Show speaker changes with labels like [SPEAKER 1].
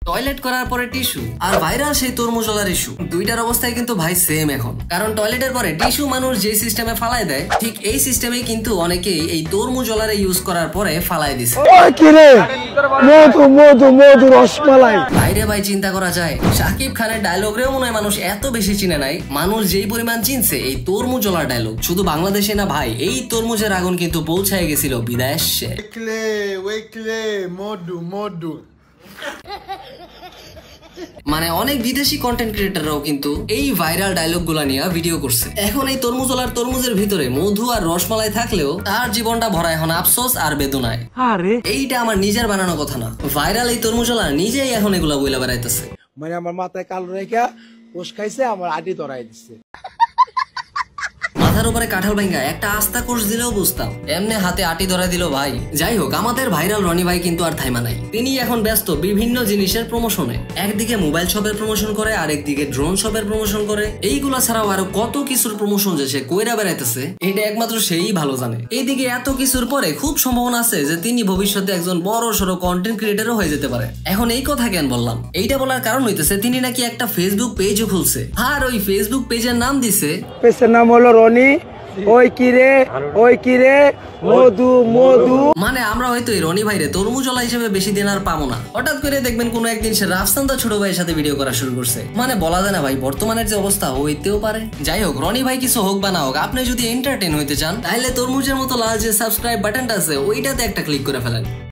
[SPEAKER 1] Toilet করার পরে tissue আর viral সেই তরমুজলার ইস্যু, দুইটার অবস্থায় কিন্তু ভাই সেম এখন। কারণ টয়লেটের পরে টিস্যু মানুষ যে সিস্টেমে ফালাই দেয়, ঠিক এই সিস্টেমেই কিন্তু অনেকেই এই তরমুজলারে ইউজ করার পরে ফালাই দিছে। ভাইরে ভাই চিন্তা করা যায়, শাকিব খানের ডায়লগ রেও মনে হয় মানুষ এত বেশি চিনে নাই, মানুষ যেই পরিমাণ চিনছে এই তরমুজলার ডায়লগ। শুধু বাংলাদেশে না ভাই, এই তরমুজের আগুন কিন্তু পৌঁছায় গেছিল বিদেশে। মানে অনেক বিদেশি কন্টেন্ট ক্রিয়েটররাও কিন্তু এই ভাইরাল ডায়লগ গুলা নিয়ে ভিডিও করছে। এখন এই তরমুজলার তরমুজের ভিতরে মধু আর রসমালাই থাকলেও তার জীবনটা ভরা এখন আফসোস আর বেদনায়। এইটা আমার নিজের বানানো কথা না, ভাইরাল এই তরমুজলা নিজেই এখন এগুলা বইলা বেড়াইতেছে।
[SPEAKER 2] মানে আমার মাথায় কালো রেখা পোষ খাইছে, আমার আটি ধরাই দিচ্ছে।
[SPEAKER 1] মাথার উপরে কাঁঠাল ভাঙ্গা একটা আস্তা কোষ দিলেও বুঝতাম, এমনি হাতে আটি ধরা দিল ভাই। যাই হোক, আমাদের ভাইরাল রনি ভাই কিন্তু আর থাইমা নাই। তিনি এখন ব্যস্ত বিভিন্ন জিনিসের প্রমোশনে। একদিকে মোবাইল শপের প্রমোশন করে, আরেকদিকে ড্রোন শপের প্রমোশন করে। এইগুলা ছাড়াও আরো কত কিছুর প্রমোশন যে সে কইরা বেড়াইতেছে, এটা একমাত্র সেই ভালো জানে। এইদিকে এত কিছুর পরে খুব সম্ভাবনা আছে যে তিনি ভবিষ্যতে একজন বড় সড়ো কন্টেন্ট ক্রিয়েটরও হয়ে যেতে পারে। এখন এই কথা কেন বললাম, এইটা বলার কারণ হইতেছে তিনি নাকি একটা ফেসবুক পেজও খুলছে, আর ওই ফেসবুক পেজের নাম দিছে,
[SPEAKER 2] পেজের নাম হলো রনি ওই কিরে মধু মধু।
[SPEAKER 1] মানে আমরা হয়তো এই রনি ভাইরে তরমুজলা হিসেবে বেশি দিন আর পাবো না। হঠাৎ করে দেখবেন কোনো একদিন সে রাফসান্দা ছোট ভাইয়ের সাথে ভিডিও করা শুরু করছে। মানে বলা যায় না ভাই, বর্তমানের যে অবস্থা হইতেও পারে। যাই হোক, রনি ভাই কিছু হোক বা না হোক, আপনি যদি এন্টারটেইন হইতে চান তাহলে তরমুজের মতো লাল যে সাবস্ক্রাইব বাটনটা আছে ওইটাতে একটা ক্লিক করে ফেলেন।